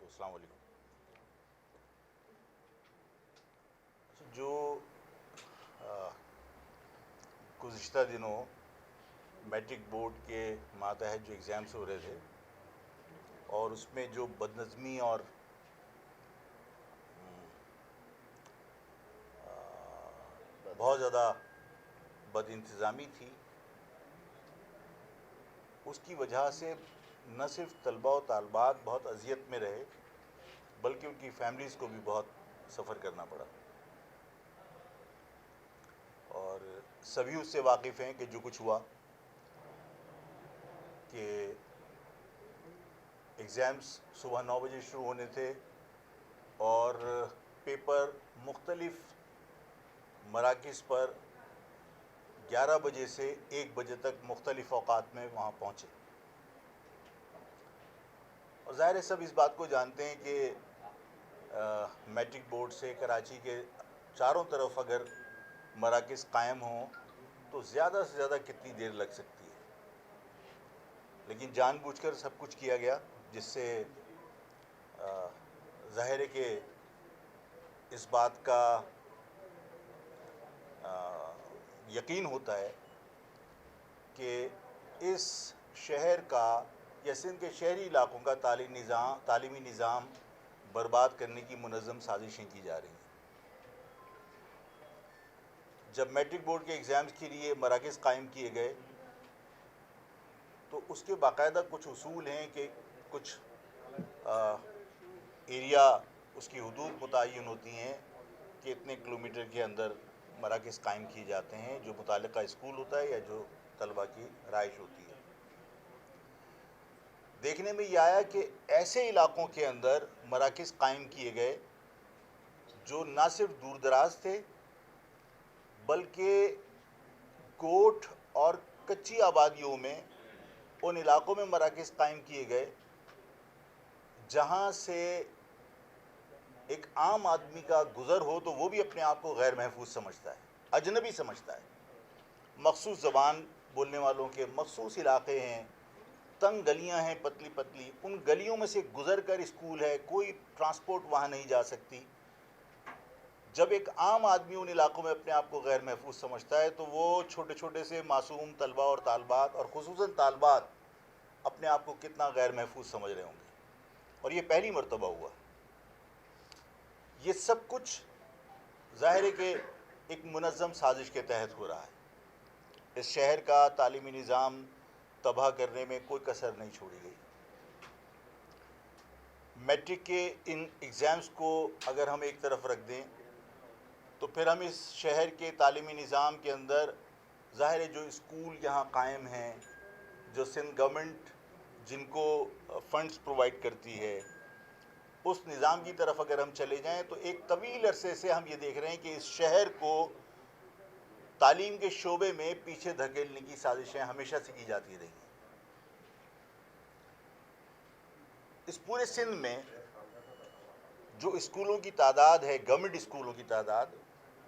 السلام علیکم۔ جو گزشتہ دنوں میٹرک بورڈ کے ماتحت جو ایگزامس ہو رہے تھے اور اس میں جو بدنظمی اور بہت زیادہ بد انتظامی تھی، اس کی وجہ سے نہ صرف طلباء و طالبات بہت اذیت میں رہے بلکہ ان کی فیملیز کو بھی بہت سفر کرنا پڑا، اور سبھی اس سے واقف ہیں کہ جو کچھ ہوا کہ ایگزامس صبح 9 بجے شروع ہونے تھے اور پیپر مختلف مراکز پر 11 بجے سے 1 بجے تک مختلف اوقات میں وہاں پہنچے، اور ظاہر ہے سب اس بات کو جانتے ہیں کہ میٹرک بورڈ سے کراچی کے چاروں طرف اگر مراکز قائم ہوں تو زیادہ سے زیادہ کتنی دیر لگ سکتی ہے، لیکن جان بوجھ کر سب کچھ کیا گیا، جس سے ظاہر ہے کہ اس بات کا یقین ہوتا ہے کہ اس شہر کا یا سندھ کے شہری علاقوں کا تعلیمی نظام برباد کرنے کی منظم سازشیں کی جا رہی ہیں۔ جب میٹرک بورڈ کے ایگزامز کے لیے مراکز قائم کیے گئے تو اس کے باقاعدہ کچھ اصول ہیں کہ کچھ ایریا اس کی حدود متعین ہوتی ہیں کہ اتنے کلومیٹر کے اندر مراکز قائم کیے جاتے ہیں جو متعلقہ اسکول ہوتا ہے یا جو طلبہ کی رہائش ہوتی ہے۔ دیکھنے میں یہ آیا کہ ایسے علاقوں کے اندر مراکز قائم کیے گئے جو نہ صرف دور دراز تھے بلکہ کوٹ اور کچی آبادیوں میں ان علاقوں میں مراکز قائم کیے گئے جہاں سے ایک عام آدمی کا گزر ہو تو وہ بھی اپنے آپ کو غیر محفوظ سمجھتا ہے، اجنبی سمجھتا ہے۔ مخصوص زبان بولنے والوں کے مخصوص علاقے ہیں، تنگ گلیاں ہیں پتلی پتلی، ان گلیوں میں سے گزر کر اسکول ہے، کوئی ٹرانسپورٹ وہاں نہیں جا سکتی۔ جب ایک عام آدمی ان علاقوں میں اپنے آپ کو غیر محفوظ سمجھتا ہے تو وہ چھوٹے چھوٹے سے معصوم طلباء اور طالبات اور خصوصاً طالبات اپنے آپ کو کتنا غیر محفوظ سمجھ رہے ہوں گے، اور یہ پہلی مرتبہ ہوا۔ یہ سب کچھ ظاہر ہے کہ ایک منظم سازش کے تحت ہو رہا ہے۔ اس شہر کا تعلیمی نظام تباہ کرنے میں کوئی کسر نہیں چھوڑی گئی۔ میٹرک کے ان ایگزامز کو اگر ہم ایک طرف رکھ دیں تو پھر ہم اس شہر کے تعلیمی نظام کے اندر ظاہر ہے جو اسکول یہاں قائم ہیں، جو سندھ گورنمنٹ جن کو فنڈز پرووائڈ کرتی ہے، اس نظام کی طرف اگر ہم چلے جائیں تو ایک طویل عرصے سے ہم یہ دیکھ رہے ہیں کہ اس شہر کو تعلیم کے شعبے میں پیچھے دھکیلنے کی سازشیں ہمیشہ سے کی جاتی رہی ہیں۔ اس پورے سندھ میں جو اسکولوں کی تعداد ہے، گورنمنٹ اسکولوں کی تعداد،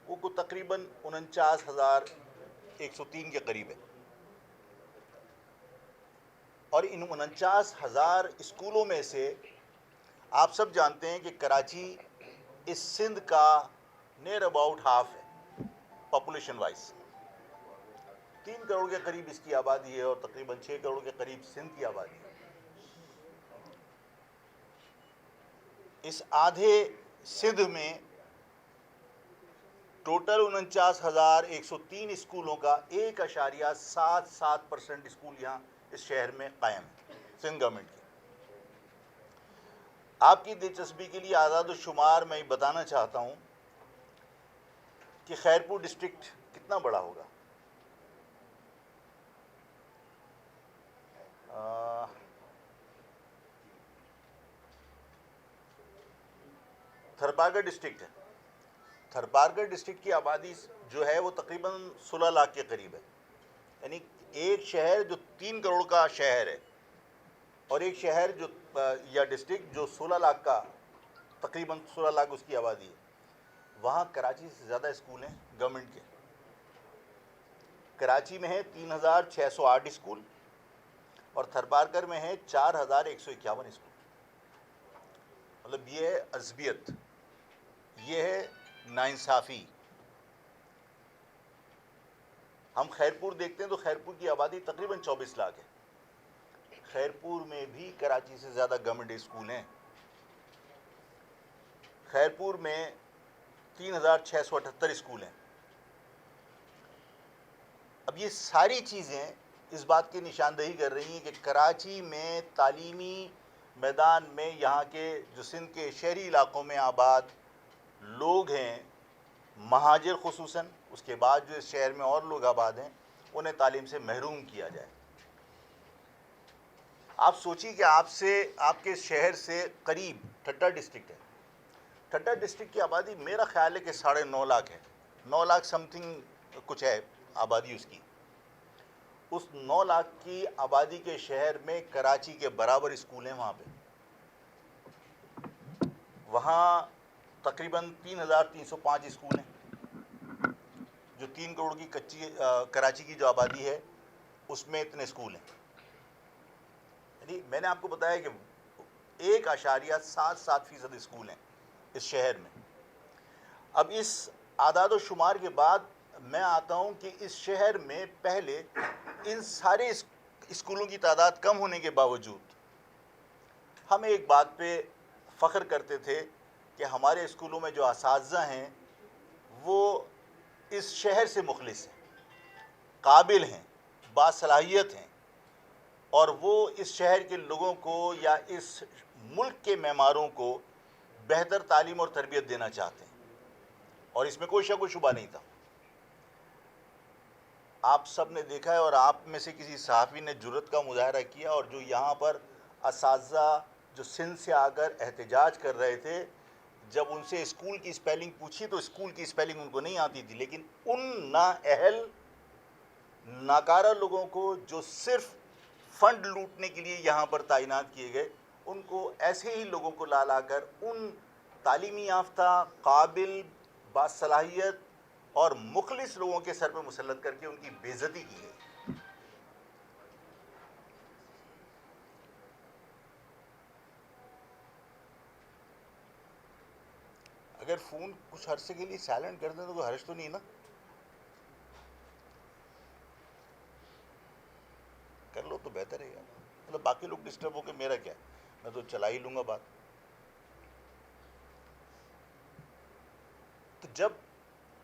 وہ تقریباً 49,103 کے قریب ہے، اور ان 49,000 اسکولوں میں سے آپ سب جانتے ہیں کہ کراچی اس سندھ کا نیر اباؤٹ ہاف ہے پاپولیشن وائز، 3 کروڑ کے قریب اس کی آبادی ہے اور تقریباً 6 کروڑ کے قریب سندھ کی آبادی ہے۔ اس آدھے سندھ میں ٹوٹل 49,103 اسکولوں کا 1.77% اسکول یہاں اس شہر میں قائم ہے، سندھ گورنمنٹ کے۔ آپ کی دلچسپی کے لیے اعداد و شمار میں بتانا چاہتا ہوں کہ خیرپور ڈسٹرکٹ کتنا بڑا ہوگا۔ تھرپارکر ڈسٹرکٹ ہے، تھرپارکر ڈسٹرکٹ کی آبادی جو ہے وہ تقریباً 16 لاکھ کے قریب ہے، یعنی ایک شہر جو 3 کروڑ کا شہر ہے اور ایک شہر جو یا ڈسٹرکٹ جو 16 لاکھ کا، تقریباً 16 لاکھ اس کی آبادی ہے، وہاں کراچی سے زیادہ اسکول ہیں گورنمنٹ کے۔ کراچی میں ہے 3,608 اسکول اور تھرپارکر میں ہے 4,151 اسکول۔ مطلب یہ ہے عصبیت، یہ ہے ناانصافی. ہم خیرپور دیکھتے ہیں تو خیرپور کی آبادی تقریباً 24 لاکھ ہے. خیرپور میں بھی کراچی سے زیادہ گورنمنٹ اسکول ہیں. خیرپور میں 3678 اسکول ہیں. اب یہ ساری چیزیں اس بات کی نشاندہی کر رہی ہیں کہ کراچی میں تعلیمی میدان میں یہاں کے جو سندھ کے شہری علاقوں میں آباد لوگ ہیں، مہاجر خصوصاً، اس کے بعد جو اس شہر میں اور لوگ آباد ہیں، انہیں تعلیم سے محروم کیا جائے. آپ سوچیے کہ آپ کے شہر سے قریب ٹھٹہ ڈسٹرکٹ ہے. ٹھٹہ ڈسٹرکٹ کی آبادی میرا خیال ہے کہ 9.5 لاکھ ہے. 9 لاکھ سم تھنگ کچھ ہے آبادی اس کی. اس 9 لاکھ کی آبادی کے شہر میں کراچی کے برابر اسکول ہیں. وہاں تقریباً 3305 اسکول ہیں. جو 3 کروڑ کی کراچی کی جو آبادی ہے اس میں اتنے اسکول ہیں. یعنی میں نے آپ کو بتایا کہ 1.77% اسکول ہیں اس شہر میں. اب اس اعداد و شمار کے بعد میں آتا ہوں کہ اس شہر میں پہلے ان سارے اسکولوں کی تعداد کم ہونے کے باوجود ہم ایک بات پہ فخر کرتے تھے کہ ہمارے اسکولوں میں جو اساتذہ ہیں وہ اس شہر سے مخلص ہیں، قابل ہیں، باصلاحیت ہیں، اور وہ اس شہر کے لوگوں کو یا اس ملک کے معماروں کو بہتر تعلیم اور تربیت دینا چاہتے ہیں. اور اس میں کوئی شک و شبہ نہیں تھا. آپ سب نے دیکھا ہے اور آپ میں سے کسی صحافی نے جرأت کا مظاہرہ کیا، اور جو یہاں پر اساتذہ جو سندھ سے آ کر احتجاج کر رہے تھے، جب ان سے اسکول کی اسپیلنگ پوچھی تو اسکول کی اسپیلنگ ان کو نہیں آتی تھی. لیکن ان نااہل ناکارہ لوگوں کو جو صرف فنڈ لوٹنے کے لیے یہاں پر تعینات کیے گئے، ان کو ایسے ہی لوگوں کو لا کر ان تعلیمی یافتہ، قابل، باصلاحیت اور مخلص لوگوں کے سر پہ مسلط کر کے ان کی بے عزتی کی گئی. اگر فون کچھ عرصے کے لیے سائلنٹ کر دیں تو کوئی حرج تو نہیں نا؟ کر لو تو بہتر ہے یار. مطلب باقی لوگ ڈسٹرب ہو کے میرا کیا، میں تو چلا ہی لوں گا بات. تو جب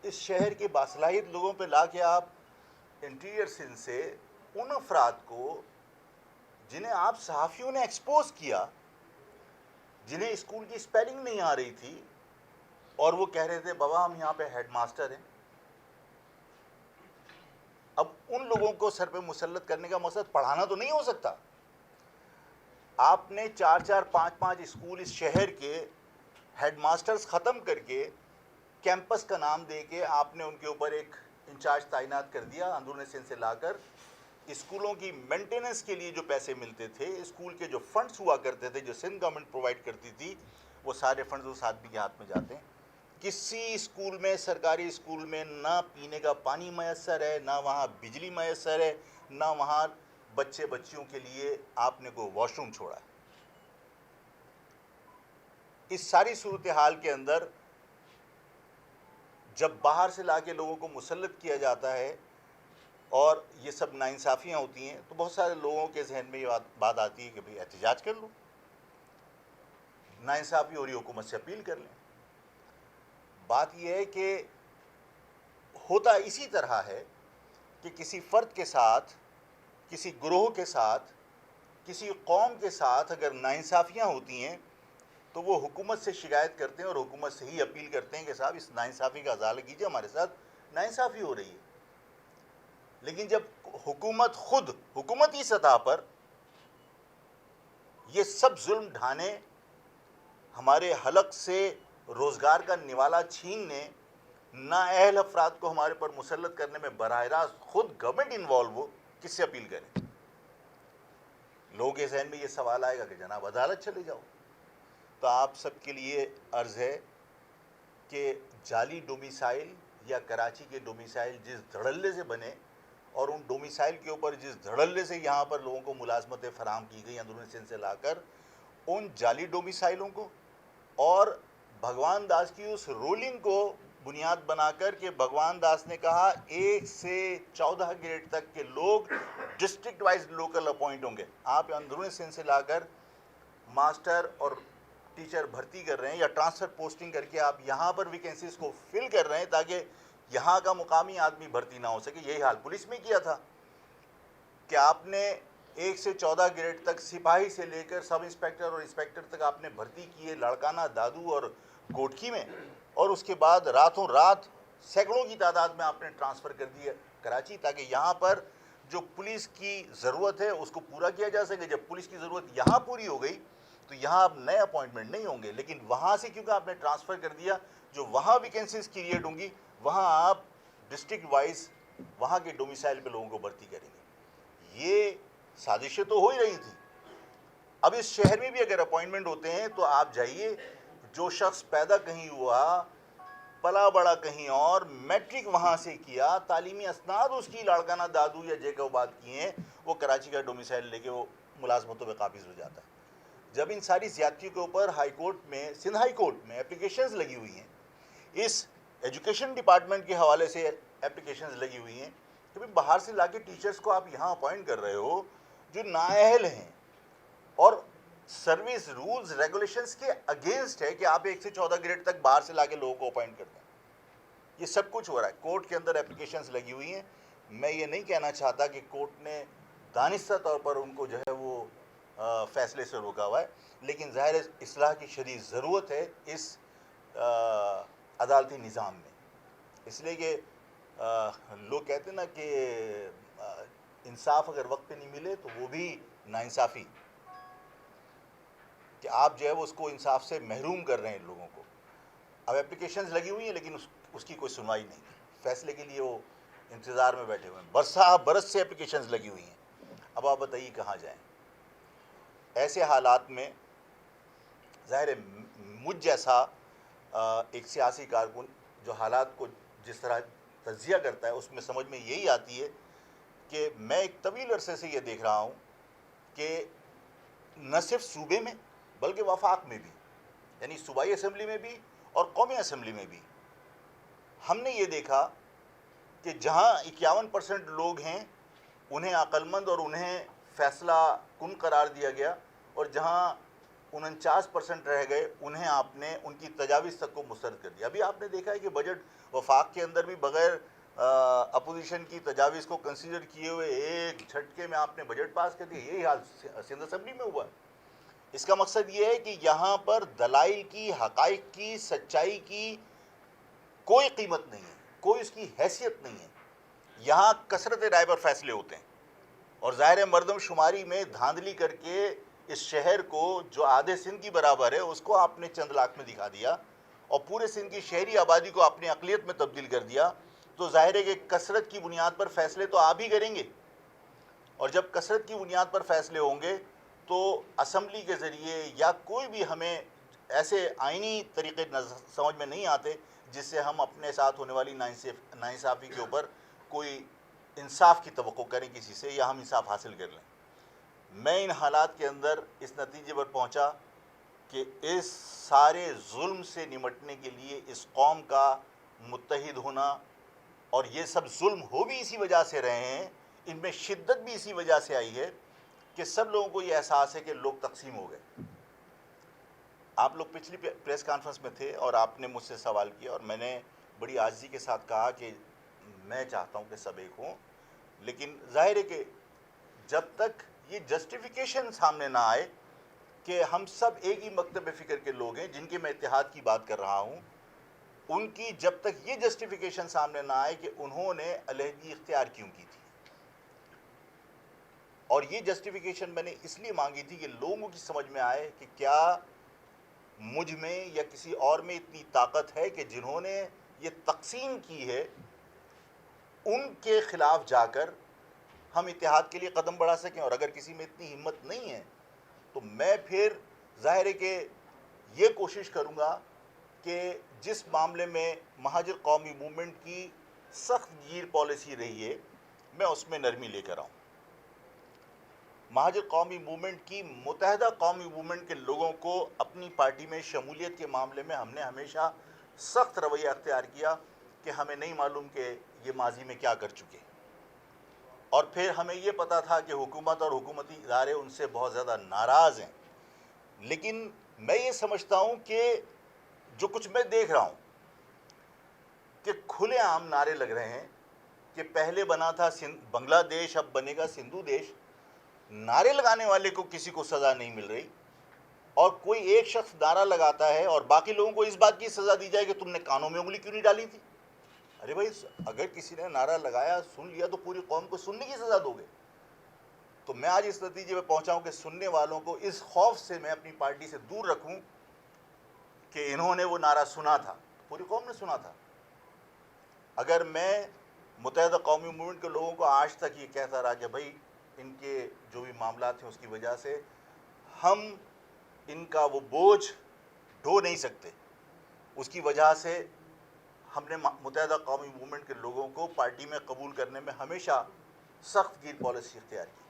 اس شہر کے باصلاحیت لوگوں پہ لا کے آپ انٹیریئر سندھ سے ان افراد کو جنہیں آپ صحافیوں نے ایکسپوز کیا، جنہیں اسکول کی اسپیلنگ نہیں آ رہی تھی، اور وہ کہہ رہے تھے بابا ہم یہاں پہ ہیڈ ماسٹر ہیں. اب ان لوگوں کو سر پہ مسلط کرنے کا مقصد پڑھانا تو نہیں ہو سکتا. آپ نے 4 5 اسکول اس شہر کے ہیڈ ماسٹرز ختم کر کے کیمپس کا نام دے کے آپ نے ان کے اوپر ایک انچارج تعینات کر دیا اندرون سندھ سے لا کر. اسکولوں کی مینٹیننس کے لیے جو پیسے ملتے تھے، اسکول کے جو فنڈز ہوا کرتے تھے جو سندھ گورنمنٹ پرووائڈ کرتی تھی، وہ سارے فنڈز اس آدمی کے ہاتھ میں جاتے ہیں. کسی اسکول میں، سرکاری اسکول میں نہ پینے کا پانی میسر ہے، نہ وہاں بجلی میسر ہے، نہ وہاں بچیوں کے لیے آپ نے کوئی واش روم چھوڑا ہے. اس ساری صورتحال کے اندر جب باہر سے لا کے لوگوں کو مسلط کیا جاتا ہے اور یہ سب ناانصافیاں ہوتی ہیں، تو بہت سارے لوگوں کے ذہن میں یہ بات آتی ہے کہ بھئی احتجاج کر لو، ناانصافی ہو رہی حکومت سے اپیل کر لیں. بات یہ ہے کہ ہوتا اسی طرح ہے کہ کسی فرد کے ساتھ، کسی گروہ کے ساتھ، کسی قوم کے ساتھ اگر ناانصافیاں ہوتی ہیں تو وہ حکومت سے شکایت کرتے ہیں اور حکومت سے ہی اپیل کرتے ہیں کہ صاحب اس ناانصافی کا ازالہ کیجیے، ہمارے ساتھ ناانصافی ہو رہی ہے. لیکن جب حکومت خود حکومتی سطح پر یہ سب ظلم ڈھانے، ہمارے حلق سے روزگار کا نوالا چھیننے، نااہل افراد کو ہمارے پر مسلط کرنے میں براہ راست خود گورنمنٹ انوالو ہو، کس سے اپیل کریں؟ لوگوں کے ذہن میں یہ سوال آئے گا کہ جناب عدالت چلے جاؤ. تو آپ سب کے لیے عرض ہے کہ جعلی ڈومیسائل یا کراچی کے ڈومیسائل جس دھڑلے سے بنے، اور ان ڈومیسائل کے اوپر جس دھڑلے سے یہاں پر لوگوں کو ملازمتیں فراہم کی گئی اندرون سندھ سے لا کر، ان جعلی ڈومیسائلوں کو اور بھگوان داس کی اس رولنگ کو بنیاد بنا کر کہ بھگوان داس نے کہا 1 سے 14 گریڈ تک کے لوگ ڈسٹرکٹ وائز لوکل اپوائنٹ ہوں گے. آپ اندرونی سندھ سے لا کر ماسٹر اور ٹیچر بھرتی کر رہے ہیں یا ٹرانسفر پوسٹنگ کر کے آپ یہاں پر ویکنسیز کو فل کر رہے ہیں تاکہ یہاں کا مقامی آدمی بھرتی نہ ہو سکے. یہی حال پولیس میں کیا تھا کہ آپ نے 1 سے 14 گریڈ تک سپاہی سے لے کر سب انسپیکٹر اور انسپیکٹر تک آپ نے بھرتی کیے لڑکانہ، دادو اور کوٹکی میں، اور اس کے بعد راتوں رات سینکڑوں کی تعداد میں آپ نے ٹرانسفر کر دیا کراچی تاکہ یہاں پر جو پولیس کی ضرورت ہے اس کو پورا کیا جا سکے. جب پولیس کی ضرورت یہاں پوری ہو گئی تو یہاں اب نئے اپوائنٹمنٹ نہیں ہوں گے، لیکن وہاں سے کیونکہ آپ نے ٹرانسفر کر دیا جو وہاں ویکنسیز کریٹ ہوں گی وہاں آپ ڈسٹرکٹ وائز وہاں کے ڈومیسائل پہ لوگوں کو بھرتی کریں گے. یہ سازشیں تو ہو ہی رہی تھی. اب اس شہر میں بھی اگر اپوائنٹمنٹ ہوتے ہیں تو آپ جائیے، جو شخص پیدا کہیں ہوا، پلا بڑا کہیں اور، میٹرک وہاں سے کیا، تعلیمی اسناد اس کی لاڑکانہ دادو یا جیکوباد کیے ہیں، وہ کراچی کا ڈومیسائل لے کے وہ ملازمتوں پہ قابض ہو جاتا ہے. جب ان ساری زیادتیوں کے اوپر ہائی کورٹ میں، سندھ ہائی کورٹ میں اپلیکیشنز لگی ہوئی ہیں، اس ایجوکیشن ڈپارٹمنٹ کے حوالے سے اپلیکیشنز لگی ہوئی ہیں کہ باہر سے لا کے ٹیچرز کو آپ یہاں اپوائنٹ کر رہے ہو جو نااہل ہیں اور سروس رولز ریگولیشنز کے اگینسٹ ہے کہ آپ 1 سے 14 گریڈ تک باہر سے لا کے لوگوں کو اپوائنٹ کرتے ہیں. یہ سب کچھ ہو رہا ہے. کورٹ کے اندر اپلیکیشنز لگی ہوئی ہیں. میں یہ نہیں کہنا چاہتا کہ کورٹ نے دانستہ طور پر ان کو جو ہے وہ فیصلے سے روکا ہوا ہے، لیکن ظاہر اصلاح کی شدید ضرورت ہے اس عدالتی نظام میں. اس لیے کہ لوگ کہتے ہیں نا کہ انصاف اگر وقت پہ نہیں ملے تو وہ بھی ناانصافی، کہ آپ جو ہے وہ اس کو انصاف سے محروم کر رہے ہیں لوگوں کو. اب اپلیکیشنز لگی ہوئی ہیں لیکن اس کی کوئی سنوائی نہیں ہے. فیصلے کے لیے وہ انتظار میں بیٹھے ہوئے ہیں. برس سے اپلیکیشنز لگی ہوئی ہیں. اب آپ بتائیے کہاں جائیں. ایسے حالات میں ظاہر ہے مجھ جیسا ایک سیاسی کارکن جو حالات کو جس طرح تجزیہ کرتا ہے اس میں سمجھ میں یہی آتی ہے کہ میں ایک طویل عرصے سے یہ دیکھ رہا ہوں کہ نہ صرف صوبے میں بلکہ وفاق میں بھی، یعنی صوبائی اسمبلی میں بھی اور قومی اسمبلی میں بھی، ہم نے یہ دیکھا کہ جہاں 51% لوگ ہیں انہیں عقل مند اور انہیں فیصلہ کن قرار دیا گیا، اور جہاں 49% رہ گئے انہیں آپ نے ان کی تجاویز تک کو مسترد کر دیا. ابھی آپ نے دیکھا ہے کہ بجٹ وفاق کے اندر بھی بغیر اپوزیشن کی تجاویز کو کنسیڈر کیے ہوئے ایک جھٹکے میں آپ نے بجٹ پاس کر دیا. یہی حال سندھ اسمبلی میں ہوا. اس کا مقصد یہ ہے کہ یہاں پر دلائل کی، حقائق کی، سچائی کی کوئی قیمت نہیں ہے، کوئی اس کی حیثیت نہیں ہے. یہاں کثرت رائے پر فیصلے ہوتے ہیں، اور ظاہر مردم شماری میں دھاندلی کر کے اس شہر کو جو آدھے سندھ کی برابر ہے اس کو آپ نے چند لاکھ میں دکھا دیا اور پورے سندھ کی شہری آبادی کو اپنی اقلیت میں تبدیل کر دیا. تو ظاہر ہے کہ کثرت کی بنیاد پر فیصلے تو آپ ہی کریں گے، اور جب کثرت کی بنیاد پر فیصلے ہوں گے تو اسمبلی کے ذریعے یا کوئی بھی ہمیں ایسے آئینی طریقے سمجھ میں نہیں آتے جس سے ہم اپنے ساتھ ہونے والی ناانصافی کے اوپر کوئی انصاف کی توقع کریں کسی سے یا ہم انصاف حاصل کر لیں. میں ان حالات کے اندر اس نتیجے پر پہنچا کہ اس سارے ظلم سے نمٹنے کے لیے اس قوم کا متحد ہونا، اور یہ سب ظلم ہو بھی اسی وجہ سے رہے ہیں، ان میں شدت بھی اسی وجہ سے آئی ہے کہ سب لوگوں کو یہ احساس ہے کہ لوگ تقسیم ہو گئے. آپ لوگ پچھلی پریس کانفرنس میں تھے اور آپ نے مجھ سے سوال کیا اور میں نے بڑی عاجزی کے ساتھ کہا کہ میں چاہتا ہوں کہ سب ایک ہوں، لیکن ظاہر ہے کہ جب تک یہ جسٹیفیکیشن سامنے نہ آئے کہ ہم سب ایک ہی مکتب فکر کے لوگ ہیں جن کے میں اتحاد کی بات کر رہا ہوں، ان کی جب تک یہ جسٹیفیکیشن سامنے نہ آئے کہ انہوں نے علیحدگی اختیار کیوں کی تھی. اور یہ جسٹیفیکیشن میں نے اس لیے مانگی تھی کہ لوگوں کی سمجھ میں آئے کہ کیا مجھ میں یا کسی اور میں اتنی طاقت ہے کہ جنہوں نے یہ تقسیم کی ہے ان کے خلاف جا کر ہم اتحاد کے لیے قدم بڑھا سکیں. اور اگر کسی میں اتنی ہمت نہیں ہے تو میں پھر ظاہر ہے کہ یہ کوشش کروں گا کہ جس معاملے میں مہاجر قومی موومنٹ کی سخت گیر پالیسی رہی ہے میں اس میں نرمی لے کر آؤں. مہاجر قومی موومنٹ کی متحدہ قومی موومنٹ کے لوگوں کو اپنی پارٹی میں شمولیت کے معاملے میں ہم نے ہمیشہ سخت رویہ اختیار کیا کہ ہمیں نہیں معلوم کہ یہ ماضی میں کیا کر چکے، اور پھر ہمیں یہ پتا تھا کہ حکومت اور حکومتی ادارے ان سے بہت زیادہ ناراض ہیں. لیکن میں یہ سمجھتا ہوں کہ جو کچھ میں دیکھ رہا ہوں کہ کھلے عام نعرے لگ رہے ہیں کہ پہلے بنا تھا بنگلہ دیش، اب بنے گا سندھو دیش. نعرے لگانے والے کو کسی کو سزا نہیں مل رہی، اور کوئی ایک شخص نعرہ لگاتا ہے اور باقی لوگوں کو اس بات کی سزا دی جائے کہ تم نے کانوں میں انگلی کیوں نہیں ڈالی تھی. ارے بھائی، اگر کسی نے نعرہ لگایا، سن لیا، تو پوری قوم کو سننے کی سزا دو گے. تو میں آج اس نتیجے پہ پہنچا ہوں کہ سننے والوں کو اس خوف سے میں اپنی پارٹی سے دور رکھوں کہ انہوں نے وہ نعرہ سنا تھا، پوری قوم نے سنا تھا. اگر میں متحدہ قومی موومنٹ کے لوگوں کو آج تک یہ کہتا رہا کہ بھائی ان کے جو بھی معاملات ہیں اس کی وجہ سے ہم ان کا وہ بوجھ ڈھو نہیں سکتے، اس کی وجہ سے ہم نے متحدہ قومی موومنٹ کے لوگوں کو پارٹی میں قبول کرنے میں ہمیشہ سخت گیر پالیسی اختیار کی.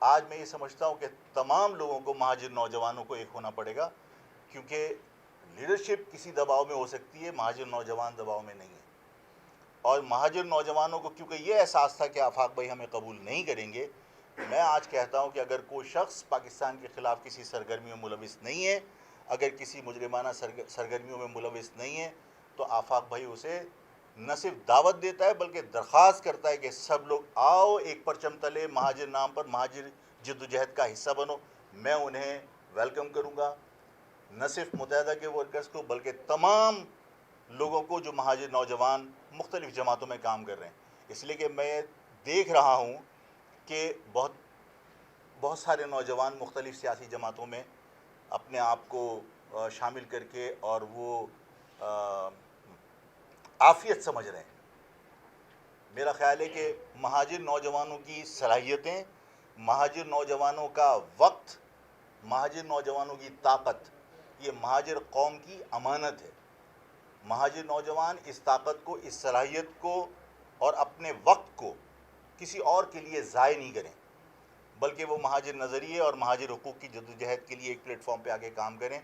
آج میں یہ سمجھتا ہوں کہ تمام لوگوں کو، مہاجر نوجوانوں کو ایک ہونا پڑے گا، کیونکہ لیڈرشپ کسی دباؤ میں ہو سکتی ہے، مہاجر نوجوان دباؤ میں نہیں ہے. اور مہاجر نوجوانوں کو کیونکہ یہ احساس تھا کہ آفاق بھائی ہمیں قبول نہیں کریں گے، میں آج کہتا ہوں کہ اگر کوئی شخص پاکستان کے خلاف کسی سرگرمی میں ملوث نہیں ہے، اگر کسی مجرمانہ سرگرمیوں میں ملوث نہیں ہے، تو آفاق بھائی اسے نہ صرف دعوت دیتا ہے بلکہ درخواست کرتا ہے کہ سب لوگ آؤ، ایک پرچم تلے مہاجر نام پر مہاجر جدوجہد کا حصہ بنو. میں انہیں ویلکم کروں گا، نہ صرف متحدہ کے ورکرز کو بلکہ تمام لوگوں کو جو مہاجر نوجوان مختلف جماعتوں میں کام کر رہے ہیں. اس لیے کہ میں دیکھ رہا ہوں کہ بہت سارے نوجوان مختلف سیاسی جماعتوں میں اپنے آپ کو شامل کر کے اور وہ عافیت سمجھ رہے ہیں. میرا خیال ہے کہ مہاجر نوجوانوں کی صلاحیتیں، مہاجر نوجوانوں کا وقت، مہاجر نوجوانوں کی طاقت، یہ مہاجر قوم کی امانت ہے. مہاجر نوجوان اس طاقت کو، اس صلاحیت کو اور اپنے وقت کو کسی اور کے لیے ضائع نہیں کریں، بلکہ وہ مہاجر نظریے اور مہاجر حقوق کی جدوجہد کے لیے ایک پلیٹ فارم پہ آ کے کام کریں.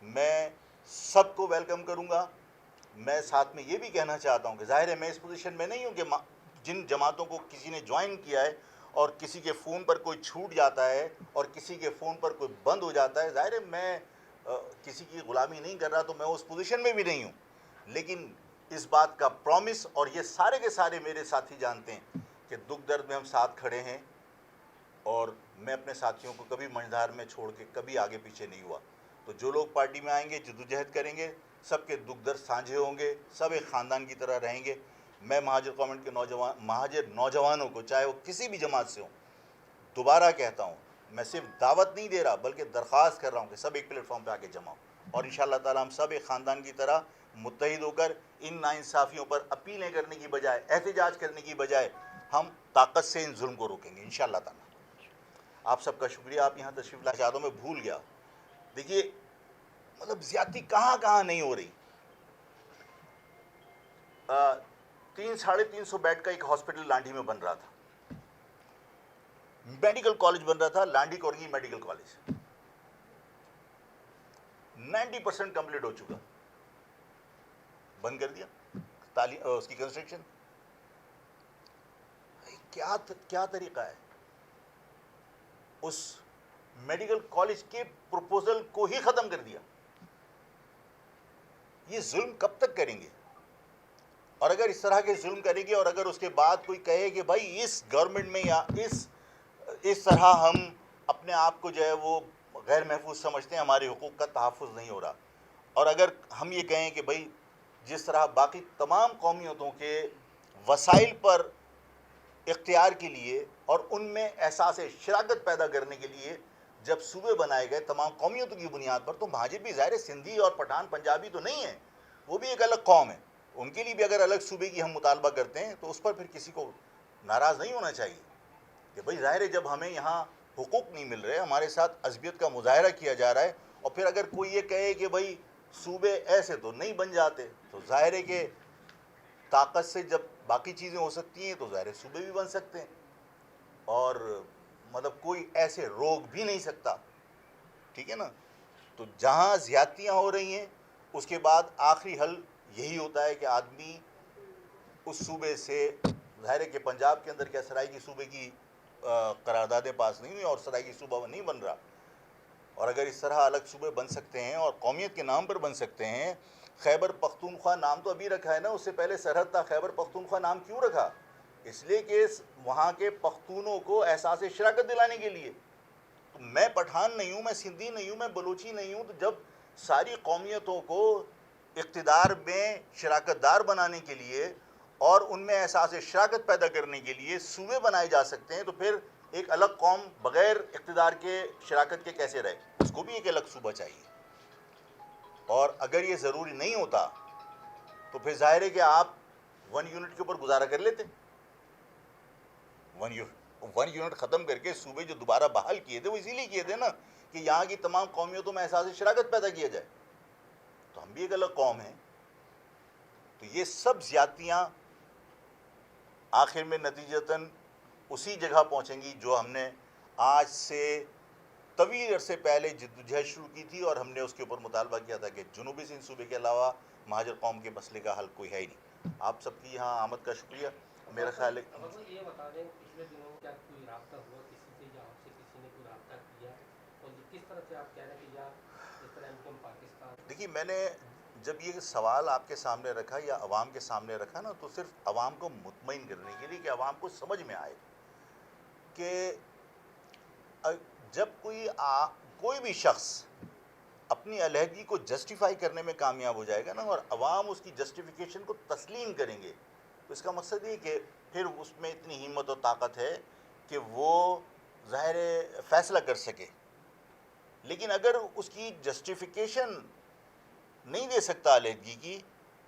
میں سب کو ویلکم کروں گا. میں ساتھ میں یہ بھی کہنا چاہتا ہوں کہ ظاہر ہے میں اس پوزیشن میں نہیں ہوں کہ جن جماعتوں کو کسی نے جوائن کیا ہے اور کسی کے فون پر کوئی چھوٹ جاتا ہے اور کسی کے فون پر کوئی بند ہو جاتا ہے، ظاہر ہے میں کسی کی غلامی نہیں کر رہا، تو میں اس پوزیشن میں بھی نہیں ہوں. لیکن اس بات کا پرومس، اور یہ سارے کے سارے میرے ساتھی جانتے ہیں کہ دکھ درد میں ہم ساتھ کھڑے ہیں، اور میں اپنے ساتھیوں کو کبھی منجھار میں چھوڑ کے کبھی آگے پیچھے نہیں ہوا. تو جو لوگ پارٹی میں آئیں گے، جدوجہد کریں گے، سب کے دکھ درد سانجھے ہوں گے، سب ایک خاندان کی طرح رہیں گے. میں مہاجر قوم کے مہاجر نوجوانوں کو، چاہے وہ کسی بھی جماعت سے ہوں، دوبارہ کہتا ہوں، میں صرف دعوت نہیں دے رہا بلکہ درخواست کر رہا ہوں کہ سب ایک پلیٹ فارم پہ آ کے جمع ہوں، اور انشاءاللہ تعالی ہم سب ایک خاندان کی طرح متحد ہو کر ان ناانصافیوں پر اپیلیں کرنے کی بجائے، احتجاج کرنے کی بجائے، ہم طاقت سے ان ظلم کو روکیں گے انشاءاللہ تعالی. آپ سب کا شکریہ. آپ یہاں تشریف لا چاہتا ہوں، میں بھول گیا. دیکھیے، مطلب زیادتی کہاں کہاں نہیں ہو رہی. 350 بیڈ کا ایک ہاسپٹل لانڈھی میں بن رہا تھا، میڈیکل کالج بن رہا تھا، لانڈھی کورگی میڈیکل کالج 90% کمپلیٹ ہو چکا، بند کر دیا اس کی کنسٹرکشن. کیا طریقہ ہے؟ اس میڈیکل کالج کے پروپوزل کو ہی ختم کر دیا. یہ ظلم کب تک کریں گے؟ اور اگر اس طرح کے ظلم کریں گے اور اگر اس کے بعد کوئی کہے کہ بھائی اس گورنمنٹ میں یا اس طرح ہم اپنے آپ کو جو ہے وہ غیر محفوظ سمجھتے ہیں، ہمارے حقوق کا تحفظ نہیں ہو رہا، اور اگر ہم یہ کہیں کہ بھائی جس طرح باقی تمام قومیتوں کے وسائل پر اختیار کے لیے اور ان میں احساس شراکت پیدا کرنے کے لیے جب صوبے بنائے گئے تمام قومیتوں کی بنیاد پر، تو مہاجر بھی ظاہر سندھی اور پٹھان پنجابی تو نہیں ہیں، وہ بھی ایک الگ قوم ہے. ان کے لیے بھی اگر الگ صوبے کی ہم مطالبہ کرتے ہیں تو اس پر پھر کسی کو ناراض نہیں ہونا چاہیے کہ بھائی ظاہر ہے جب ہمیں یہاں حقوق نہیں مل رہے، ہمارے ساتھ عصبیت کا مظاہرہ کیا جا رہا ہے، اور پھر اگر کوئی یہ کہے کہ بھائی صوبے ایسے تو نہیں بن جاتے، تو ظاہر ہے کہ طاقت سے جب باقی چیزیں ہو سکتی ہیں تو ظاہر صوبے بھی بن سکتے ہیں. اور مطلب کوئی ایسے روک بھی نہیں سکتا، ٹھیک ہے نا. تو جہاں زیادتیاں ہو رہی ہیں اس کے بعد آخری حل یہی ہوتا ہے کہ آدمی اس صوبے سے، ظاہر ہے کہ پنجاب کے اندر کیا سرائیکی صوبے کی قراردادیں پاس نہیں ہوئی اور سرائیکی صوبہ نہیں بن رہا، اور اگر اس طرح الگ صوبے بن سکتے ہیں اور قومیت کے نام پر بن سکتے ہیں. خیبر پختونخوا نام تو ابھی رکھا ہے نا، اس سے پہلے سرحد تھا. خیبر پختونخوا نام کیوں رکھا؟ اس لیے کہ وہاں کے پختونوں کو احساس شراکت دلانے کے لیے. تو میں پٹھان نہیں ہوں، میں سندھی نہیں ہوں، میں بلوچی نہیں ہوں. تو جب ساری قومیتوں کو اقتدار میں شراکت دار بنانے کے لیے اور ان میں احساس شراکت پیدا کرنے کے لیے صوبے بنائے جا سکتے ہیں، تو پھر ایک الگ قوم بغیر اقتدار کے شراکت کے کیسے رہے؟ اس کو بھی ایک الگ صوبہ چاہیے. اور اگر یہ ضروری نہیں ہوتا تو پھر ظاہر ہے کہ آپ 1 یونٹ کے اوپر گزارا کر لیتے. 1 یونٹ ختم کر کے صوبے جو دوبارہ بحال کیے تھے وہ اسی لیے کیے تھے نا کہ یہاں کی تمام قومیتوں میں احساس شراکت پیدا کیا جائے. تو ہم بھی ایک الگ قوم ہیں. تو یہ سب زیادتیاں آخر میں نتیجتاً اسی جگہ پہنچیں گی جو ہم نے آج سے طویل عرصے پہلے جدوجہد شروع کی تھی، اور ہم نے اس کے اوپر مطالبہ کیا تھا کہ جنوبی سندھ صوبے کے علاوہ مہاجر قوم کے مسئلے کا حل کوئی ہے ہی نہیں. آپ سب کی یہاں آمد کا شکریہ. میرا خیال ہے یہ بتا دیں پچھلے دنوں کیا کوئی رابطہ ہوا کسی سے، یا آپ سے کسی نے کوئی رابطہ کیا، اور کس طرح سے آپ کہہ رہے ہیں کہ یا جس طرح ہم پاکستان. دیکھیے، میں نے جب یہ سوال آپ کے سامنے رکھا یا عوام کے سامنے رکھا نا، تو صرف عوام کو مطمئن کرنے کے لیے کہ عوام کو سمجھ میں آئے کہ جب کوئی بھی شخص اپنی علیحدگی کو جسٹیفائی کرنے میں کامیاب ہو جائے گا نا، اور عوام اس کی جسٹیفیکیشن کو تسلیم کریں گے، تو اس کا مقصد یہ کہ پھر اس میں اتنی ہمت و طاقت ہے کہ وہ ظاہر فیصلہ کر سکے. لیکن اگر اس کی جسٹیفیکیشن نہیں دے سکتا علیحدگی کی،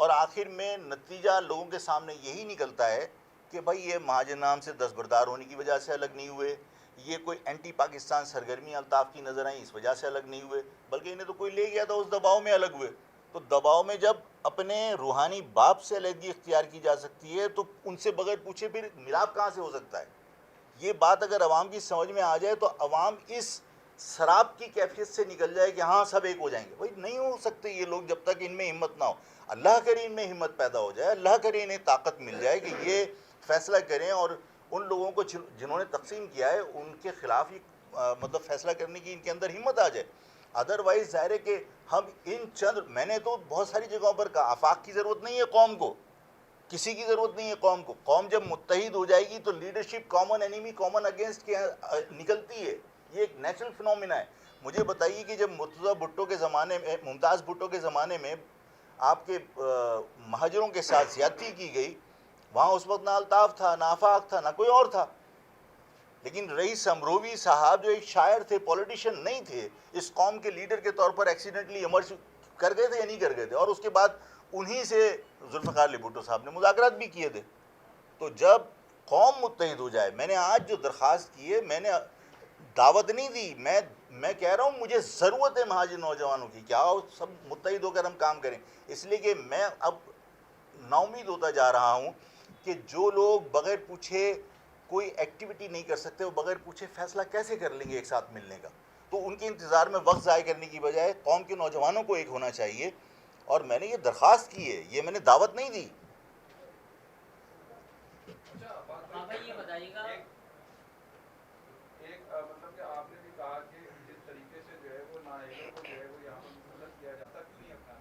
اور آخر میں نتیجہ لوگوں کے سامنے یہی نکلتا ہے کہ بھائی یہ مہاجر نام سے دستبردار ہونے کی وجہ سے الگ نہیں ہوئے، یہ کوئی اینٹی پاکستان سرگرمی الطاف کی نظر آئیں اس وجہ سے الگ نہیں ہوئے، بلکہ انہیں تو کوئی لے گیا تھا اس دباؤ میں الگ ہوئے. تو دباؤ میں جب اپنے روحانی باپ سے علیحدگی اختیار کی جا سکتی ہے تو ان سے بغیر پوچھے پھر ملاپ کہاں سے ہو سکتا ہے؟ یہ بات اگر عوام کی سمجھ میں آ جائے تو عوام اس سراب کی کیفیت سے نکل جائے کہ ہاں سب ایک ہو جائیں گے. بھائی نہیں ہو سکتے یہ لوگ جب تک ان میں ہمت نہ ہو. اللہ کرے ان میں ہمت پیدا ہو جائے، اللہ کرے انہیں طاقت مل جائے کہ یہ فیصلہ کریں، اور ان لوگوں کو جنہوں نے تقسیم کیا ہے ان کے خلاف ہی مطلب فیصلہ کرنے کی ان کے اندر ہمت آ جائے. ادروائز ظاہر ہے کہ ہم میں نے تو بہت ساری جگہوں پر کہا آفاق کی ضرورت نہیں ہے قوم کو، کسی کی ضرورت نہیں ہے قوم کو. قوم جب متحد ہو جائے گی تو leadership common enemy common against کے نکلتی ہے. یہ ایک نیچرل فنومینا ہے. مجھے بتائیے کہ جب مرتضیٰ بھٹو کے زمانے میں، ممتاز بھٹو کے زمانے میں آپ کے مہاجروں کے ساتھ زیادتی کی گئی، وہاں اس وقت نہ الطاف تھا، نہ آفاق تھا، نہ کوئی اور تھا. لیکن رئیس امروی صاحب جو ایک شاعر تھے، پولیٹیشین نہیں تھے، اس قوم کے لیڈر کے طور پر ایکسیڈنٹلی ایمرج کر گئے تھے یا نہیں کر گئے تھے؟ اور اس کے بعد انہی سے ذوالفقار علی بھٹو صاحب نے مذاکرات بھی کیے تھے. تو جب قوم متحد ہو جائے، میں نے آج جو درخواست کی ہے، میں نے دعوت نہیں دی، میں کہہ رہا ہوں مجھے ضرورت ہے مہاجر نوجوانوں کی، کیا سب متحد ہو کر ہم کام کریں. اس لیے کہ میں اب نا امید ہوتا جا رہا ہوں کہ جو لوگ بغیر پوچھے کوئی ایکٹیویٹی نہیں کر سکتے، وہ بغیر پوچھے فیصلہ کیسے کر لیں گے ایک ساتھ ملنے کا؟ تو ان کے انتظار میں وقت ضائع کرنے کی بجائے قوم کے نوجوانوں کو ایک ہونا چاہیے. اور میں نے یہ درخواست کی ہے، یہ میں نے دعوت نہیں دی. یہ بتائیے گا ایک مطلب کہ آپ نے بھی کہا کہ جس طریقے سے جو ہے وہ نائبوں کو جو ہے وہ یہاں پر مسلط کیا جاتا کیوں نہیں اپنا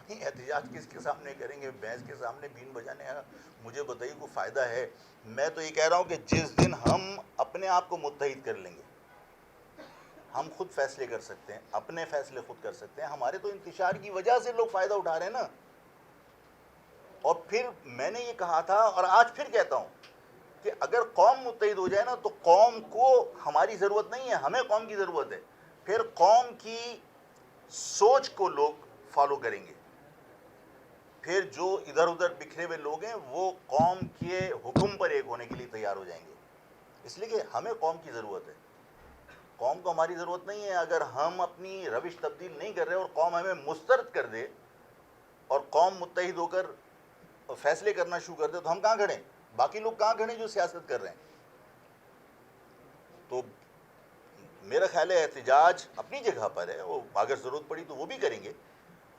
نہیں، احتجاج کس کے سامنے کریں گے؟ بھینس کے سامنے بین بجانے کا مجھے بتائیے کوئی فائدہ ہے؟ میں تو یہ کہہ رہا ہوں کہ جس دن ہم اپنے آپ کو متحد کر لیں گے، ہم خود فیصلے کر سکتے ہیں، اپنے فیصلے خود کر سکتے ہیں. ہمارے تو انتشار کی وجہ سے لوگ فائدہ اٹھا رہے ہیں نا. اور پھر میں نے یہ کہا تھا اور آج پھر کہتا ہوں کہ اگر قوم متحد ہو جائے نا تو قوم کو ہماری ضرورت نہیں ہے، ہمیں قوم کی ضرورت ہے. پھر قوم کی سوچ کو لوگ فالو کریں گے. پھر جو ادھر ادھر بکھرے ہوئے لوگ ہیں وہ قوم کے حکم پر ایک ہونے کے لیے تیار ہو جائیں گے. اس لیے کہ ہمیں قوم کی ضرورت ہے، قوم کو ہماری ضرورت نہیں ہے. اگر ہم اپنی روش تبدیل نہیں کر رہے اور قوم ہمیں مسترد کر دے اور قوم متحد ہو کر فیصلے کرنا شروع کر دے تو ہم کہاں کھڑے ہیں؟ باقی لوگ کہاں کھڑے ہیں جو سیاست کر رہے ہیں؟ تو میرا خیال ہے احتجاج اپنی جگہ پر ہے, وہ اگر ضرورت پڑی تو وہ بھی کریں گے,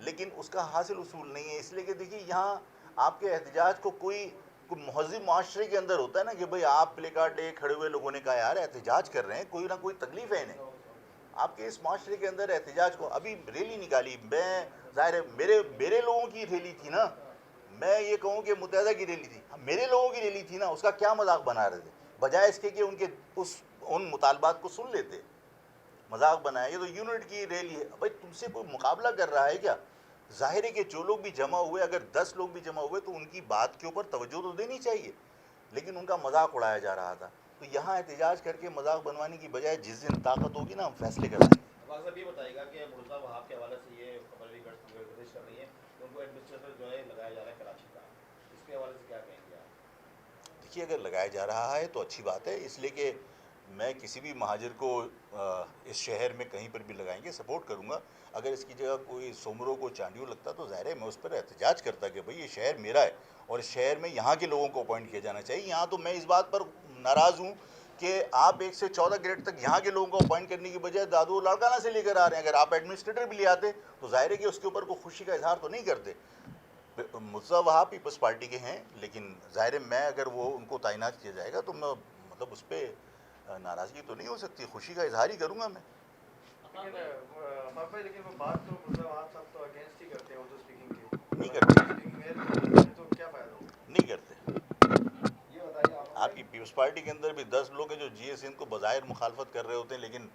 لیکن اس کا حاصل اصول نہیں ہے. اس لیے کہ دیکھیے یہاں آپ کے احتجاج کو کوئی مہذب معاشرے کے اندر ہوتا ہے نا کہ بھئی آپ پلے کارڈ لے کھڑے ہوئے لوگوں نے کہا یار احتجاج کر رہے ہیں, کوئی نہ کوئی تکلیف ہے انہیں. آپ کے اس معاشرے کے اندر احتجاج کو, ابھی ریلی نکالی, میں ظاہر ہے میرے لوگوں کی ریلی تھی نا, میں یہ کہوں کہ متحدہ کی ریلی تھی, میرے لوگوں کی ریلی تھی نا, اس کا کیا مذاق بنا رہے تھے, بجائے اس کے کہ ان مطالبات کو سن لیتے. مذاق بنایا, یہ تو یونٹ کی ریلی ہے. بھائی تم سے کوئی مقابلہ کر رہا ہے کیا؟ ظاہر ہے کہ جو لوگ بھی جمع ہوئے, اگر 10 لوگ بھی جمع ہوئے تو ان کی بات کے اوپر توجہ تو دینی چاہیے, لیکن ان کا مذاق اڑایا جا رہا تھا. تو یہاں احتجاج کر کے مذاق بنوانے کی بجائے جس دن طاقت ہوگی نا ہم فیصلے کرائیں گے. افاق صاحب یہ بتائیے گا کہ مرزا وہاب کے حوالے سے یہ خبر بھی گردش کر رہی ہے کہ ان کو ایڈمنسٹریٹر جو ہے لگایا جا رہا ہے کراچی کا, اس کے حوالے سے کیا کہیں گے آپ؟ دیکھیے اگر لگایا جا رہا ہے تو اچھی بات ہے, اس لیے کہ میں کسی بھی مہاجر کو اس شہر میں کہیں پر بھی لگائیں گے سپورٹ کروں گا. اگر اس کی جگہ کوئی سومرو کو چانڈیو لگتا تو ظاہر ہے میں اس پر احتجاج کرتا کہ بھئی یہ شہر میرا ہے اور اس شہر میں یہاں کے لوگوں کو اپوائنٹ کیا جانا چاہیے. یہاں تو میں اس بات پر ناراض ہوں کہ آپ 1 سے 14 گریڈ تک یہاں کے لوگوں کو اپوائنٹ کرنے کی بجائے دادو لاڑکانہ سے لے کر آ رہے ہیں. اگر آپ ایڈمنسٹریٹر بھی لے آتے تو ظاہر ہے کہ اس کے اوپر کوئی خوشی کا اظہار تو نہیں کرتے. مرزا وہاب پیپلز پارٹی کے ہیں, لیکن ظاہر ہے میں اگر وہ ان کو تعینات کیا جائے گا تو میں مطلب اس پہ ناراضگی تو نہیں ہو سکتی, خوشی کا اظہار ہی کروں گا میں. لیکن وہ بات تو مرزا وہاب صاحب تو اگینسٹ ہی کرتے ہیں اردو اسپیکنگ کے. نہیں کرتے, تو کیا فائدہ ہوگا؟ نہیں کرتے. یہ بتائیے آپ کی پیپلز پارٹی کے اندر بھی 10 لوگ ہیں جو جی ایس ہند کو بظاہر مخالفت کر رہے ہوتے ہیں, لیکن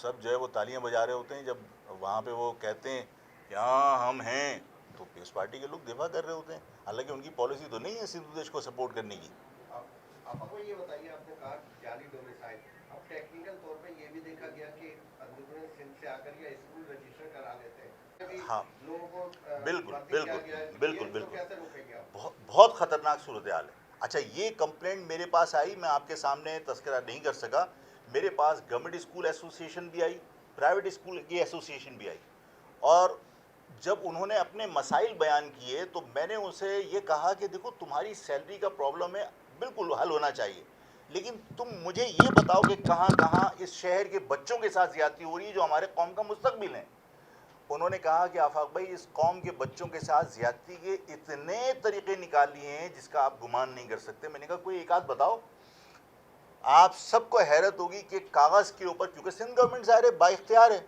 سب جو ہے وہ تالیاں بجا رہے ہوتے ہیں جب وہاں پہ وہ کہتے ہیں کہ ہاں ہم ہیں, تو پیپلز پارٹی کے لوگ دفاع کر رہے ہوتے ہیں, حالانکہ ان کی پالیسی تو نہیں ہے سندھ دیش کو سپورٹ کرنے کی. آپ کو یہ بتائیے, آپ نے کہا جعلی ڈومیسائل, اب ٹیکنیکل طور پہ یہ بھی دیکھا گیا کہ اندرون سندھ سے آ کر یا اسکول رجسٹر کرا لیتے ہیں, ہاں لوگوں کو بالکل بھرتی کیا بالکل گیا ہے, بالکل یہ تو بالکل کیسے روکیں گے آپ؟ بہت خطرناک صورتحال ہے. اچھا یہ کمپلینٹ میرے پاس آئی, میں آپ کے سامنے تذکرہ نہیں کر سکا. میرے پاس گورنمنٹ اسکول ایسوسی ایشن بھی آئی, پرائیویٹ اسکول کی ایسوسی ایشن بھی آئی, اور جب انہوں نے اپنے مسائل بیان کیے تو میں نے ان سے یہ کہا کہ دیکھو تمہاری سیلری کا پرابلم ہے, بالکل حل ہونا چاہیے, لیکن تم مجھے یہ بتاؤ کہ کہاں کہاں اس شہر کے بچوں کے ساتھ زیادتی ہو رہی ہے جو ہمارے قوم کا مستقبل ہیں. انہوں نے کہا کہ آفاق بھائی اس قوم کے بچوں کے ساتھ زیادتی کے اتنے طریقے نکال لیے ہیں جس کا آپ گمان نہیں کر سکتے. میں نے کہا کوئی ایک آدھ بتاؤ. آپ سب کو حیرت ہوگی کہ کاغذ کے اوپر, کیونکہ سندھ گورنمنٹ ظاہر ہے با اختیار ہے,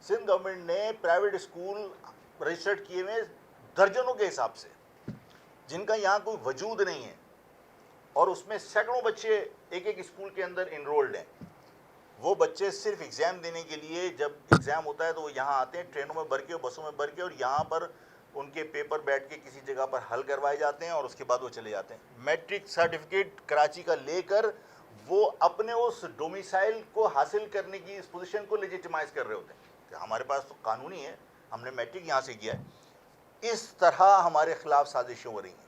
سندھ گورنمنٹ نے پرائیویٹ اسکول رجسٹرڈ کیے ہوئے درجنوں کے حساب سے جن کا یہاں کوئی وجود نہیں ہے, اور اس میں سینکڑوں بچے ایک ایک اسکول کے اندر انرولڈ ہیں. وہ بچے صرف ایگزام دینے کے لیے, جب ایگزام ہوتا ہے تو وہ یہاں آتے ہیں ٹرینوں میں بھر کے, بسوں میں بھر کے, اور یہاں پر ان کے پیپر بیٹھ کے کسی جگہ پر حل کروائے جاتے ہیں اور اس کے بعد وہ چلے جاتے ہیں. میٹرک سرٹیفکیٹ کراچی کا لے کر وہ اپنے اس ڈومیسائل کو حاصل کرنے کی اس پوزیشن کو لیجیٹمائز کر رہے ہوتے ہیں کہ ہمارے پاس تو قانونی ہے, ہم نے میٹرک یہاں سے کیا ہے. اس طرح ہمارے خلاف سازشیں ہو رہی ہیں.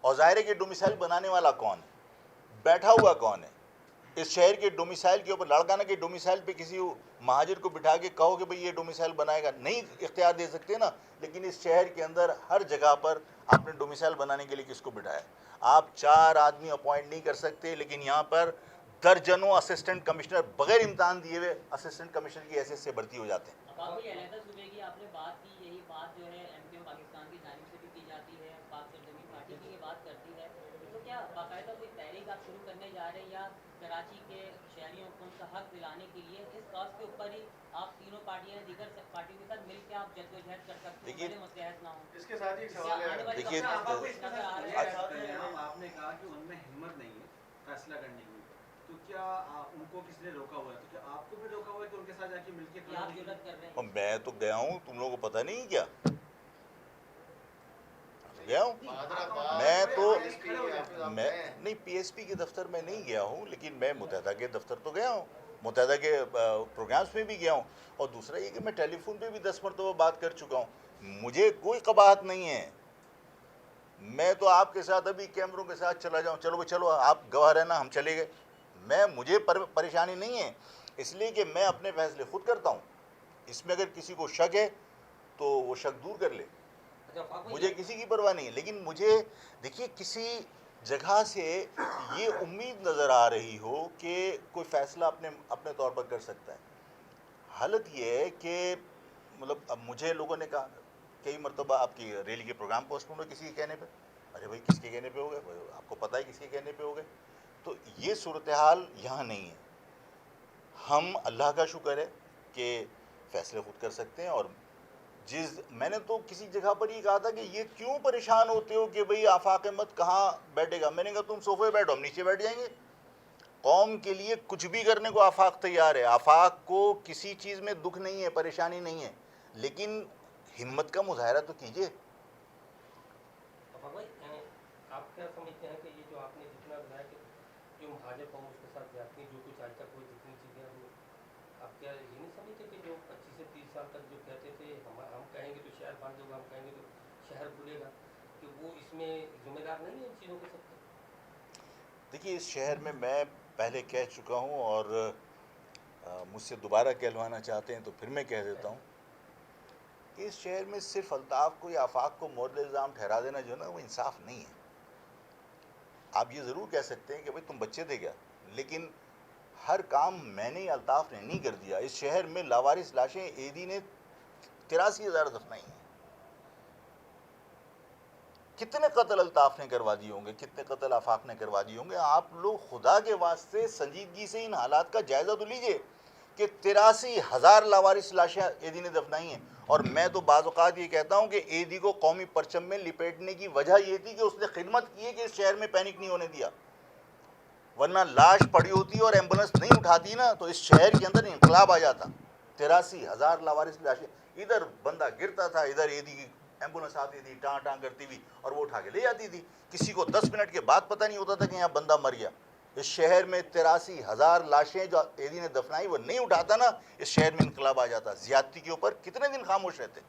اور ظاہر ہے کہ ڈومیسائل بنانے والا کون ہے, بیٹھا ہوا کون ہے. اس شہر کے ڈومیسائل کے اوپر, لاڑکانہ کے ڈومیسائل پہ کسی مہاجر کو بٹھا کے کہو کہ بھئی یہ ڈومیسائل بنائے گا, نہیں اختیار دے سکتے نا. لیکن اس شہر کے اندر ہر جگہ پر آپ نے ڈومیسائل بنانے کے لیے کس کو بٹھایا؟ آپ 4 آدمی اپوائنٹ نہیں کر سکتے, لیکن یہاں پر درجنوں اسسٹنٹ کمشنر بغیر امتحان دیے ہوئے اسسٹنٹ کمشنر کی حیثیت سے بھرتی ہو جاتے ہیں. اب کوئی علیحدہ صوبے کی آپ نے بات کی, یہی بات جو ہے ایم کیو پاکستان کی جانب سے بھی کی جاتی ہے, پاک سرزمین پارٹی کی یہ بات کرتی ہے, تو کیا باقاعدہ کوئی تحریک آپ شروع کرنے جا رہے ہیں یا کراچی کے شہریوں کو ان کا حق دلانے کے لیے اس کاز کے اوپر ہی آپ تینوں پارٹیاں دیگر پارٹیوں کے ساتھ مل کے آپ جدوجہد کر سکتے ہیں, بڑے متحد نہ ہوں؟ اس کے ساتھ ہی ایک سوال ہے. دیکھیے آپ نے کہا کہ ان میں ہمت نہیں ہے فیصلہ کرنے کی, تو کیا ان کو کس نے روکا ہوا ہے؟ تو کیا آپ کو بھی روکا ہوا ہے کہ ان کے ساتھ جا کے مل کے کیا آپ جرات کر رہے ہیں؟ میں تو گیا ہوں, تم لوگوں کو پتہ نہیں کیا گیا ہوں میں تو, میں نہیں پی ایس پی کے دفتر میں نہیں گیا ہوں, لیکن میں متحدہ کے دفتر تو گیا ہوں, متحدہ کے پروگرامز میں بھی گیا ہوں. اور دوسرا یہ کہ میں ٹیلی فون پہ بھی 10 مرتبہ بات کر چکا ہوں. مجھے کوئی قباحت نہیں ہے, میں تو آپ کے ساتھ ابھی کیمروں کے ساتھ چلا جاؤں, چلو چلو آپ گواہ رہنا, ہم چلے گئے. مجھے پریشانی نہیں ہے, اس لیے کہ میں اپنے فیصلے خود کرتا ہوں. اس میں اگر کسی کو شک ہے تو وہ شک دور کر لے, مجھے کسی کی پرواہ نہیں ہے. لیکن مجھے دیکھیے کسی جگہ سے یہ امید نظر آ رہی ہو کہ کوئی فیصلہ اپنے طور پر کر سکتا ہے. حالت یہ ہے کہ مطلب اب مجھے لوگوں نے کہا کئی مرتبہ آپ کی ریلی کے پروگرام پوسٹ پون ہوئے کسی کے کہنے پہ. ارے بھائی کس کے کہنے پہ ہو گئے؟ آپ کو پتہ ہے کس کے کہنے پہ ہو گئے. تو یہ صورتحال یہاں نہیں ہے. ہم اللہ کا شکر ہے کہ فیصلے خود کر سکتے ہیں. اور میں نے تو کسی جگہ پر یہ کہا تھا کہ یہ کیوں پریشان ہوتے ہو کہ بھئی آفاق احمد کہاں بیٹھے گا. میں نے کہا تم صوفے بیٹھو, ہم نیچے بیٹھ جائیں گے. قوم کے لیے کچھ بھی کرنے کو آفاق تیار ہے. آفاق کو کسی چیز میں دکھ نہیں ہے, پریشانی نہیں ہے, لیکن ہمت کا مظاہرہ تو کیجئے. بھائی آپ کیا سمجھتے ہیں کہ یہ جو آپ نے جتنا بتایا کہ جو مہاجر قوم اس کے ساتھ جاتی ہیں, جو کچھ آج تک ہوئی جتنی چیزیں ہوئی, آپ کیا یہ نہیں سمجھتے کہ جو 25 سے 30 سال تک جو کہتے تھے ہم کہیں گے تو شہر بند ہوگا, ہم کہیں گے تو شہر بھولے گا, کہ وہ اس میں ذمہ دار نہیں ہے ان چیزوں کے سب کے؟ دیکھیے اس شہر میں پہلے کہہ چکا ہوں اور مجھ سے دوبارہ کہلوانا چاہتے ہیں تو پھر میں کہہ دیتا ہوں کہ اس شہر میں صرف الطاف کو یا آفاق کو مورد الزام ٹھہرا دینا جو نا وہ انصاف نہیں ہے. آپ یہ ضرور کہہ سکتے ہیں کہ بھئی تم بچے تھے کیا, لیکن ہر کام میں نے الطاف نے نہیں کر دیا. اس شہر میں لاوارث لاشیں ایدی نے 83,000 دفنائی ہیں. کتنے قتل الطاف نے کروا دیے ہوں گے, کتنے قتل آفاق نے کروا دیے ہوں گے. آپ لوگ خدا کے واسطے سنجیدگی سے ان حالات کا جائزہ تو لیجئے کہ 83,000 لاوارث لاشیں ایدی نے دفنائی ہیں. اور میں تو بعض اوقات یہ کہتا ہوں کہ ایدی کو قومی پرچم میں لپیٹنے کی وجہ یہ تھی کہ اس نے خدمت کی ہے کہ اس شہر میں پینک نہیں ہونے دیا. ورنہ لاش پڑی ہوتی اور ایمبولنس نہیں اٹھاتی نا تو اس شہر کے اندر انقلاب آ جاتا. 83,000 لاوارث لاشیں, ادھر بندہ گرتا تھا, ادھر ایدی کی ایمبولنس آتی تھی ٹان ٹان کرتی ہوئی اور وہ اٹھا کے لے جاتی تھی. کسی کو 10 منٹ کے بعد پتہ نہیں ہوتا تھا کہ یہاں بندہ مر گیا. اس شہر میں 83,000 لاشیں جو ایدی نے دفنائی وہ نہیں اٹھاتا نا, اس شہر میں انقلاب آ جاتا. زیادتی کے اوپر کتنے دن خاموش رہتے.